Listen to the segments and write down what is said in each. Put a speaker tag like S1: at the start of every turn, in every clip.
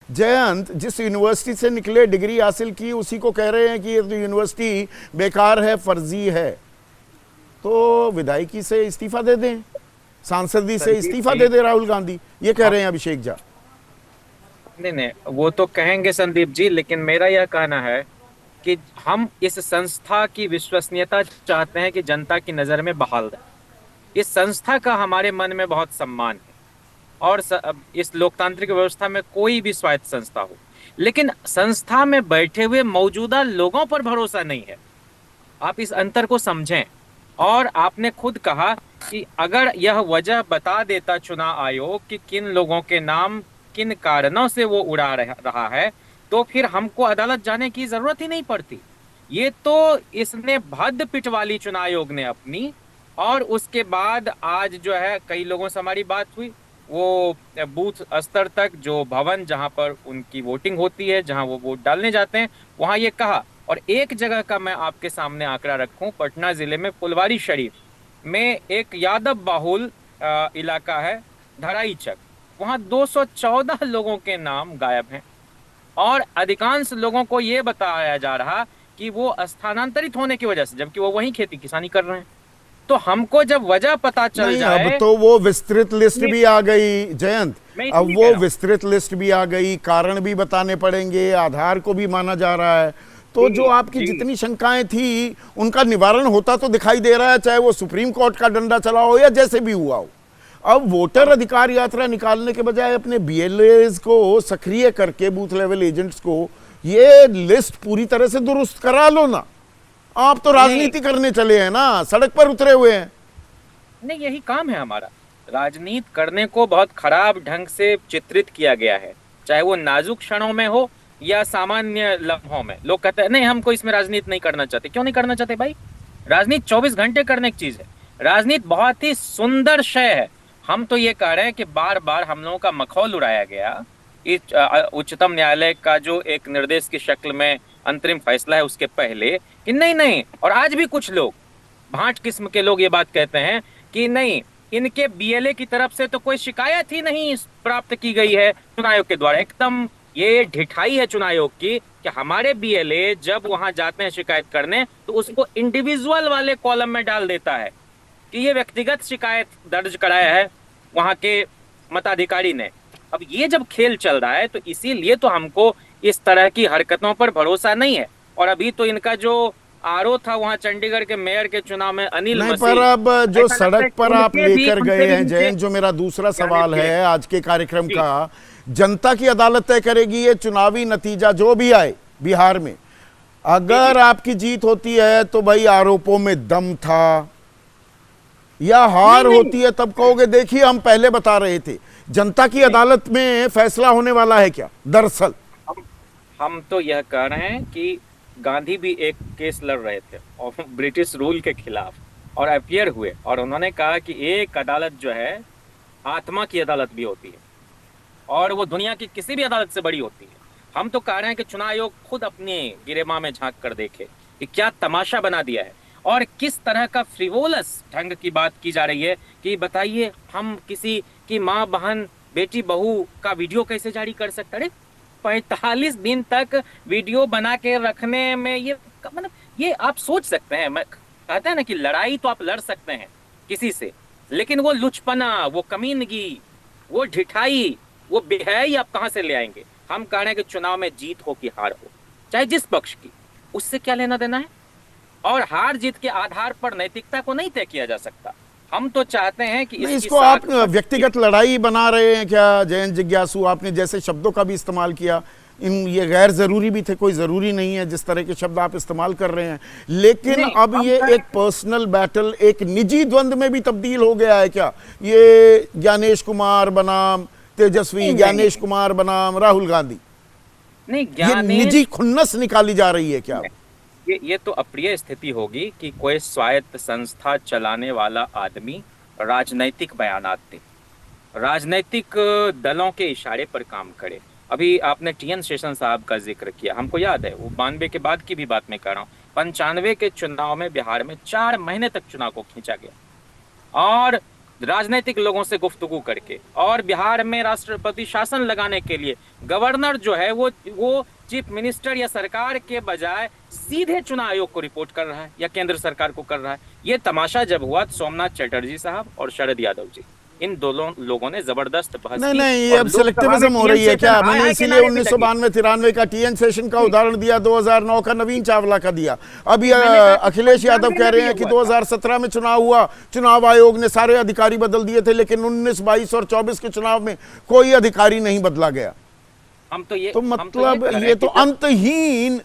S1: जयंत, जिस यूनिवर्सिटी से निकले, डिग्री हासिल की, उसी को कह रहे हैं कि ये तो यूनिवर्सिटी बेकार है, फर्जी है, तो विधायकी से इस्तीफा दे दें, सांसदी से
S2: संदीप
S1: इस्तीफा
S2: जी,
S1: दे दे राहुल गांधी, ये कह
S2: हम
S1: रहे हैं अभिषेक झा।
S2: नहीं नहीं, वो तो कहेंगे संदीप जी, लेकिन मेरा यह कहना है कि हम इस संस्था की विश्वसनीयता चाहते हैं कि जनता की नजर में बहाल रहे। इस संस्था का हमारे मन में बहुत सम्मान है। और इस लोकतांत्रिक व्यवस्था में कोई भी स्वायत्त संस्था हो, लेकिन संस्था में बैठे हुए मौजूदा लोगों पर भरोसा नहीं है। आप इस अंतर को समझें। और आपने खुद कहा कि अगर यह वजह बता देता चुनाव आयोग कि किन लोगों के नाम किन कारणों से वो उड़ा रहा है, तो फिर हमको अदालत जाने की जरूरत ही नहीं पड़ती। ये तो इसने भद्द पिटवाली चुनाव आयोग ने अपनी। और उसके बाद आज जो है कई लोगों से हमारी बात हुई, वो बूथ स्तर तक जो भवन जहां पर उनकी वोटिंग होती है, जहां वो वोट डालने जाते हैं, वहां ये कहा। और एक जगह का मैं आपके सामने आंकड़ा रखूं, पटना जिले में फुलवारी शरीफ में एक यादव बाहुल इलाका है, धराईचक, वहां 214 लोगों के नाम गायब हैं। और अधिकांश लोगों को यह बताया जा रहा कि वो स्थानांतरित होने की वजह से, जबकि वो वहीं खेती किसानी कर रहे हैं। तो हमको जब वजह पता चल
S1: नहीं, अब
S2: जाए।
S1: तो वो विस्तृत लिस्ट
S2: मैं
S1: भी आ गई जयंत,
S2: मैं
S1: अब
S2: इसीलिए कह
S1: वो
S2: रहा हूँ।
S1: विस्तृत लिस्ट भी आ गई, कारण भी बताने पड़ेंगे, आधार को भी माना जा रहा है। तो जो
S2: जी
S1: आपकी
S2: जी।
S1: जितनी शंकाएं थी उनका निवारण होता तो दिखाई दे रहा है, चाहे वो सुप्रीम कोर्ट का डंडा चला हो या जैसे भी हुआ हो। अब वोटर अधिकार यात्रा निकालने के बजाय अपने बीएलएज को सक्रिय करके, बूथ लेवल एजेंट्स को, ये लिस्ट पूरी तरह से दुरुस्त करा लो ना। आप तो
S2: नहीं
S1: राजनीति करने चले हैं ना, सड़क पर उतरे हुए हैं।
S2: नहीं, यही काम है हमारा। राजनीति करने को बहुत खराब ढंग से चित्रित किया गया है, चाहे वो नाजुक क्षणों में हो या सामान्य लम्हों में। लोग कहते हैं नहीं, हमको इसमें राजनीति नहीं करना चाहते। क्यों नहीं करना चाहते भाई? राजनीति 24 घंटे करने की चीज है। राजनीति बहुत ही सुंदर शय है। हम तो ये कह रहे हैं कि बार बार हम लोगों का मखौल उड़ाया गया। इस उच्चतम न्यायालय का जो एक निर्देश की शक्ल में अंतरिम फैसला है उसके पहले, कि नहीं नहीं, और आज भी कुछ लोग, भांट किस्म के लोग, ये बात कहते हैं कि नहीं, इनके बीएलए की तरफ से तो कोई शिकायत ही नहीं प्राप्त की गई है चुनाव आयोग के द्वारा। एकदम ये ढिठाई है चुनाव आयोग की कि हमारे बीएलए जब वहां जाते हैं शिकायत करने, तो उसको इंडिविजुअल वाले कॉलम में डाल देता है कि ये व्यक्तिगत शिकायत दर्ज कराया है वहां के मताधिकारी ने। अब ये जब खेल चल रहा है, तो इसीलिए तो हमको इस तरह की हरकतों पर भरोसा नहीं है। और अभी तो इनका जो आरओ था वहां चंडीगढ़ के मेयर के चुनाव में, अनिल
S1: नहीं, पर
S2: मसीह,
S1: अब जो
S2: ऐसा लगता है
S1: सड़क
S2: कि
S1: पर आप
S2: उनके भी
S1: लेकर
S2: उनसे
S1: गए
S2: भी
S1: हैं
S2: नीचे
S1: जयंत, जो मेरा दूसरा
S2: जाने
S1: सवाल
S2: दिए।
S1: है आज के कार्यक्रम
S2: जी
S1: का, जनता की अदालत तय करेगी ये चुनावी नतीजा जो भी आए बिहार में।
S2: जी जी।
S1: अगर आपकी जीत होती है तो भाई आरोपों में दम था, या
S2: नहीं
S1: हार
S2: नहीं,
S1: होती है तब कहोगे देखिए हम पहले बता रहे थे। जनता की
S2: नहीं,
S1: अदालत में फैसला होने वाला है क्या दरअसल?
S2: हम हम तो यह कह रहे हैं कि गांधी भी एक केस लड़ रहे थे और ब्रिटिश रूल के खिलाफ, और अपियर हुए, और उन्होंने कहा कि एक अदालत जो है आत्मा की अदालत भी होती है, और वो दुनिया की किसी भी अदालत से बड़ी होती है। हम तो कह रहे हैं कि चुनाव आयोग खुद अपने गिरेबां में झांक कर देखे कि क्या तमाशा बना दिया है, और किस तरह का फ्रिवोलस ढंग की बात की जा रही है कि बताइए हम किसी की माँ बहन बेटी बहू का वीडियो कैसे जारी कर सकते हैं? 45 दिन तक वीडियो बना के रखने में ये मतलब, ये आप सोच सकते हैं? मैं कहता है ना कि लड़ाई तो आप लड़ सकते हैं किसी से, लेकिन वो लुचपना, वो कमीनगी, वो ढिठाई, वो बेहयाई आप कहां से ले आएंगे? हम कह रहे हैं कि चुनाव में जीत हो कि हार हो, चाहे जिस पक्ष की, उससे क्या लेना देना है? और हार जीत के आधार पर नैतिकता को नहीं तय किया जा सकता। हम तो चाहते हैं कि
S1: नहीं,
S2: इसकी
S1: इसको आप
S2: साख फट के।
S1: व्यक्तिगत लड़ाई बना रहे हैं क्या जयंत जिज्ञासु? आपने जैसे शब्दों का भी इस्तेमाल किया, इन ये गैर जरूरी भी थे, कोई जरूरी नहीं है जिस तरह के शब्द आप इस्तेमाल कर रहे हैं, लेकिन
S2: नहीं,
S1: अब
S2: हम
S1: ये
S2: कह
S1: एक पर्सनल बैटल, एक निजी द्वंद में भी तब्दील हो गया है क्या? ये ज्ञानेश कुमार बनाम तेजस्वी,
S2: नहीं नहीं
S1: ज्ञानेश कुमार बनाम राहुल गांधी,
S2: नहीं,
S1: ये निजी
S2: ज्ञानेश,
S1: खुन्नस निकाली जा रही है क्या?
S2: ये तो अप्रिय स्थिति होगी कि कोई स्वायत्त संस्था चलाने वाला आदमी राजनैतिक बयानात दे, राजनैतिक दलों के इशारे पर काम करे। अभी आपने टीएन शेषन साहब का जिक्र किया, हमको याद है, वो 92 के बाद की भी बात मैं कर रहा हूँ। 95 के चुनाव में बिहार में 4 महीने तक चुनाव को खींचा गया, और राजनीतिक लोगों से गुफ्तगू करके, और बिहार में राष्ट्रपति शासन लगाने के लिए गवर्नर जो है वो चीफ मिनिस्टर या सरकार के बजाय सीधे चुनाव आयोग को रिपोर्ट कर रहा है या केंद्र सरकार को कर रहा है। ये तमाशा जब हुआ तो सोमनाथ चटर्जी साहब और शरद यादव जी, इन दोनों लोगों ने जबरदस्त बहस
S1: नहीं
S2: की।
S1: नहीं, ये
S2: और
S1: अब
S2: लोकसभा
S1: सिलेक्टिविज्म
S2: में
S1: हो रही है
S2: TN
S1: क्या?
S2: सेशन
S1: मैंने
S2: आया कि
S1: इसीलिए
S2: नारे भी लगे।
S1: 1992-93 का TN सेशन का उदाहरण दिया, 2009 का नवीन चावला का दिया। अब ये
S2: मैंने कहा कि
S1: अखिलेश यादव
S2: 95
S1: कह
S2: में
S1: रहे
S2: भी
S1: हैं कि
S2: हुआ था।
S1: 2017 में चुनाव हुआ, चुनाव आयोग ने सारे अधिकारी बदल दिए थे, लेकिन 19, 22 और 24 के चुनाव में कोई अधिकारी नहीं बदला गया।
S2: हम तो ये
S1: तो
S2: हम तो
S1: मतलब
S2: कह रहे
S1: ये
S2: हैं
S1: तो
S2: कि जब
S1: अंतहीन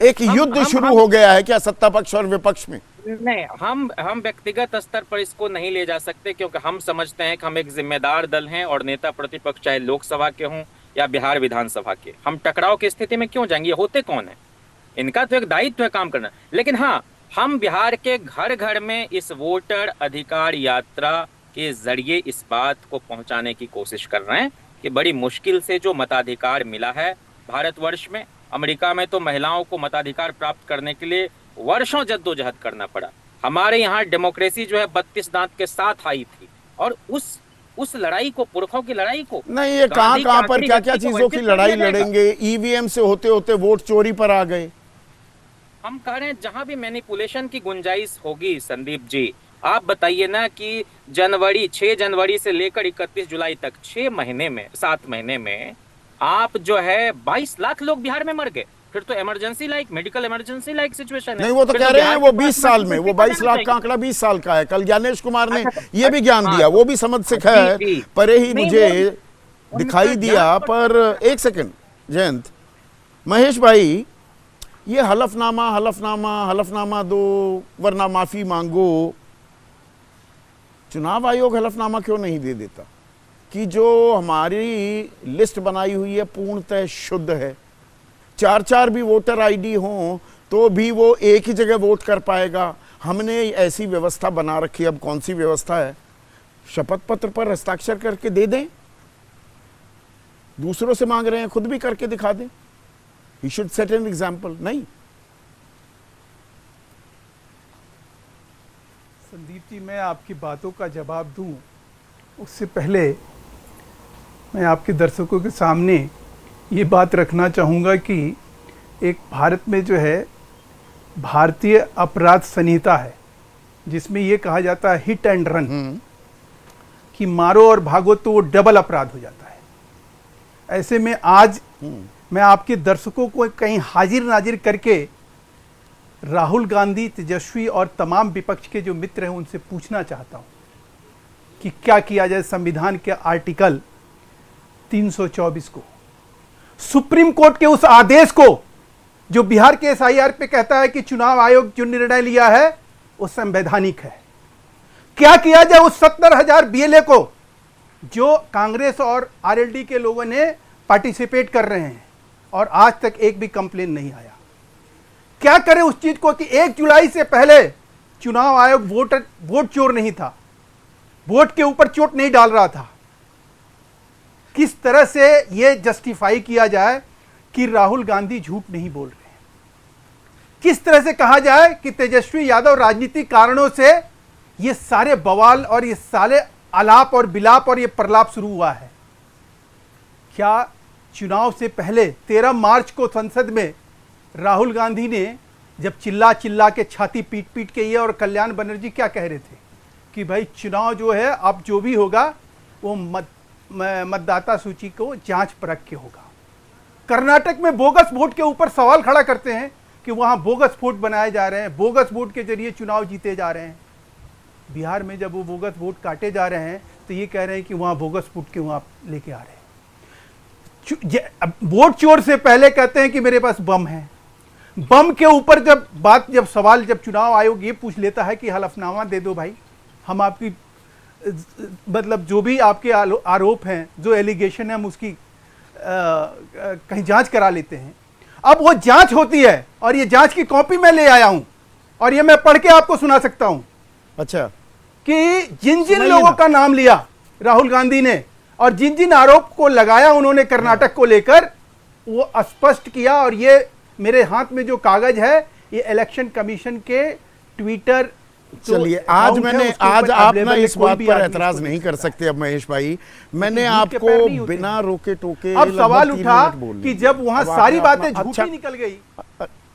S1: एक युद्ध
S2: हम
S1: शुरू हो गया है क्या सत्ता पक्ष और विपक्ष में?
S2: नहीं, हम व्यक्तिगत स्तर पर इसको नहीं ले जा सकते, क्योंकि हम समझते हैं कि हम एक जिम्मेदार दल हैं और नेता प्रतिपक्ष चाहे लोकसभा के हों या बिहार विधानसभा के, हम टकराव की स्थिति में क्यों जाएंगे? ये होते कौन है? इनका तो एक दायित्व है काम करना। लेकिन हाँ, हम बिहार के घर घर में इस वोटर अधिकार यात्रा के जरिए इस बात को पहुंचाने की कोशिश कर रहे हैं कि बड़ी मुश्किल से जो मताधिकार मिला है भारतवर्ष में, अमेरिका में तो महिलाओं को मताधिकार प्राप्त करने के लिए वर्षों जद्दोजहद करना पड़ा। हमारे यहाँ डेमोक्रेसी जो है 32 दांत के साथ आई थी, और उस लड़ाई को, पुरखों की लड़ाई को,
S1: नहीं, ये
S2: गांधी
S1: कहां
S2: के
S1: पर
S2: आखिरी
S1: क्या क्या
S2: व्यक्ति को
S1: चीजों की
S2: वंचित कर
S1: लड़ाई
S2: दिया जाएगा।
S1: लड़ेंगे? ईवीएम से होते होते वोट चोरी पर आ गए।
S2: हम कह रहे हैं जहां भी मैनिपुलेशन की गुंजाइश होगी, संदीप जी, आप बताइए ना कि 6 जनवरी से लेकर 31 जुलाई तक 7 महीने में आप जो है 22 लाख लोग बिहार में मर गए। फिर तो emergency like, medical emergency like situation है।
S1: नहीं, वो तो
S2: फिर
S1: कह रहे हैं
S2: बिहार
S1: वो
S2: के पास
S1: 20 साल में, वो 22 लाख का आंकड़ा 20 साल का है। कल ज्ञानेश कुमार ने ये भी ज्ञान दिया, वो भी समझ से खैर परे ही
S2: नहीं,
S1: मुझे दिखाई
S2: उनका
S1: दिया।
S2: ज्ञान
S1: पर एक सेकंड जयंत, महेश भाई, ये हलफनामा हलफनामा हलफनामा दो वरना माफी मांगो, चुनाव आयोग हलफनामा क्यों नहीं दे देता कि जो हमारी लिस्ट बनाई हुई है पूर्णतः शुद्ध है, 4 भी वोटर आईडी हों तो भी वो एक ही जगह वोट कर पाएगा? हमने ऐसी व्यवस्था बना रखी है। अब कौन सी व्यवस्था है? शपथ पत्र पर हस्ताक्षर करके दे दें, दूसरों से मांग रहे हैं, खुद भी करके दिखा दें। He should set an example. नहीं,
S3: संदीप जी, मैं आपकी बातों का जवाब दूं उससे पहले मैं आपके दर्शकों के सामने ये बात रखना चाहूँगा कि एक भारत में जो है भारतीय अपराध संहिता है, जिसमें ये कहा जाता है हिट एंड रन, कि मारो और भागो तो वो डबल अपराध हो जाता है। ऐसे में आज मैं आपके दर्शकों को कहीं हाजिर नाजिर करके राहुल गांधी, तेजस्वी और तमाम विपक्ष के जो मित्र हैं उनसे पूछना चाहता हूं कि क्या किया जाए संविधान के आर्टिकल 324 को, सुप्रीम कोर्ट के उस आदेश को जो बिहार के SIR पे कहता है कि चुनाव आयोग जो निर्णय लिया है वो संवैधानिक है। क्या किया जाए उस 70,000 BLA को जो कांग्रेस और RLD के लोगों ने पार्टिसिपेट कर रहे हैं और आज तक एक भी कंप्लेन नहीं आया? क्या करें उस चीज को कि 1 जुलाई से पहले चुनाव आयोग वोट चोर नहीं था, वोट के ऊपर चोट नहीं डाल रहा था? किस तरह से यह जस्टिफाई किया जाए कि राहुल गांधी झूठ नहीं बोल रहे हैं? किस तरह से कहा जाए कि तेजस्वी यादव राजनीतिक कारणों से ये सारे बवाल और ये सारे आलाप और बिलाप और ये प्रलाप शुरू हुआ है? क्या चुनाव से पहले 13 मार्च को संसद में राहुल गांधी ने जब चिल्ला चिल्ला के छाती पीट पीट के ये और कल्याण बनर्जी क्या कह रहे थे कि भाई चुनाव जो है अब जो भी होगा वो मतदाता सूची को जांच परख के होगा। कर्नाटक में बोगस वोट के ऊपर सवाल खड़ा करते हैं कि वहां बोगस वोट बनाए जा रहे हैं, बोगस वोट के जरिए चुनाव जीते जा रहे हैं। बिहार में जब वो बोगस वोट काटे जा रहे हैं तो ये कह रहे हैं कि वहां बोगस वोट के वहां लेके आ रहे हैं। वोट चोर से पहले कहते हैं कि मेरे पास बम है। बम के ऊपर जब सवाल चुनाव आयोग ये पूछ लेता है कि हलफनामा दे दो भाई, हम आपकी मतलब जो भी आपके आरोप हैं, जो एलिगेशन है, हम उसकी कहीं जांच करा लेते हैं। अब वो जांच होती है और ये जांच की कॉपी मैं ले आया हूं और ये मैं पढ़ के आपको सुना सकता हूं।
S1: अच्छा,
S3: कि जिन जिन लोगों का नाम लिया राहुल गांधी ने और जिन जिन आरोप को लगाया उन्होंने कर्नाटक को लेकर, वो स्पष्ट किया। और ये मेरे हाथ में जो कागज है ये इलेक्शन कमीशन के ट्विटर तो
S1: चलिए आज
S3: account है,
S1: मैंने
S3: उसके
S1: आज
S3: ऊपर
S1: आप
S3: available
S1: ना
S3: है,
S1: इस
S3: कोई
S1: बात
S3: भी
S1: पर
S3: आदमी
S1: एतराज
S3: इसको
S1: नहीं
S3: लिख
S1: कर
S3: सकता है।
S1: सकते अब महेश भाई, मैंने
S3: झूठ के पैर
S1: आपको
S3: नहीं होते।
S1: बिना रोके टोके
S3: अब
S1: लगभग
S3: सवाल
S1: 3
S3: उठा
S1: मिनट बोल
S3: कि
S1: लिए।
S3: जब वहां
S1: अब
S3: सारी
S1: आपने
S3: बातें
S1: अपना-
S3: झूठी
S1: अच्छा,
S3: निकल गई,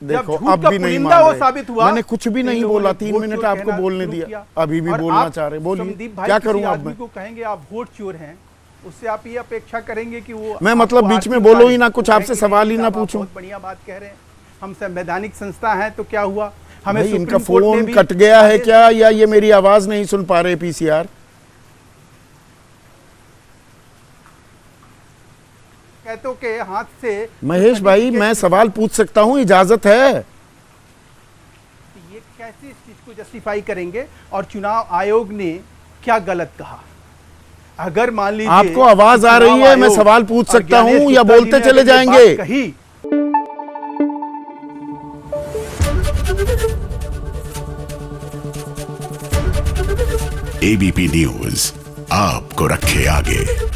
S1: देखो
S3: झूठ
S1: अब
S3: का
S1: भी नहीं
S3: पुलिंदा
S1: मान
S3: वो
S1: रहे।
S3: साबित हुआ,
S1: मैंने कुछ भी
S3: इन
S1: नहीं
S3: लोगों
S1: बोला,
S3: ने
S1: 3
S3: वोट
S1: मिनट
S3: चोर
S1: आपको
S3: कहना
S1: बोलने
S3: शुरू
S1: दिया,
S3: किया।
S1: अभी भी
S3: और
S1: बोलना
S3: आप
S1: चाह रहे, बोलिए
S3: संदीप भाई
S1: क्या
S3: किसी
S1: करूं अब
S3: आदमी
S1: मैं?
S3: को कहेंगे आप वोट चोर हैं, उससे आप ये अपेक्षा करेंगे कि वो
S1: मैं
S3: आपको
S1: मतलब बीच में
S3: आर्थिक
S1: बोलो ही
S3: कार्य
S1: ना,
S3: को
S1: कुछ
S3: कहें
S1: आपसे
S3: कि
S1: सवाल
S3: नहीं
S1: ही ना
S3: साहब, आप
S1: पूछूं।
S3: बहुत बढ़िया बात कह रहे हैं, हम संवैधानिक संस्था हैं तो क्या हुआ, हमें
S1: भाई इनका
S3: सुप्रीम कोर्ट ने
S1: फोन
S3: भी
S1: कट गया है
S3: आदेश
S1: क्या, या ये मेरी आवाज नहीं सुन पा रहे पीसीआर?
S3: कहतों के हाथ से
S1: महेश भाई मैं सवाल पूछ सकता हूं, इजाजत है?
S3: ये कैसे इस चीज को जस्टिफाई करेंगे? और चुनाव आयोग ने क्या गलत कहा? अगर मान लीजिए
S1: आपको आवाज आ रही
S3: चुनाव
S1: है, मैं
S3: आयोग
S1: सवाल पूछ
S3: और
S1: सकता
S3: ज्ञानेश
S1: हूं या
S3: गुप्ता जी
S1: बोलते
S3: ने
S1: चले
S3: अगर ये बात
S1: जाएंगे?
S3: कही,
S4: एबीपी न्यूज आपको रखे आगे।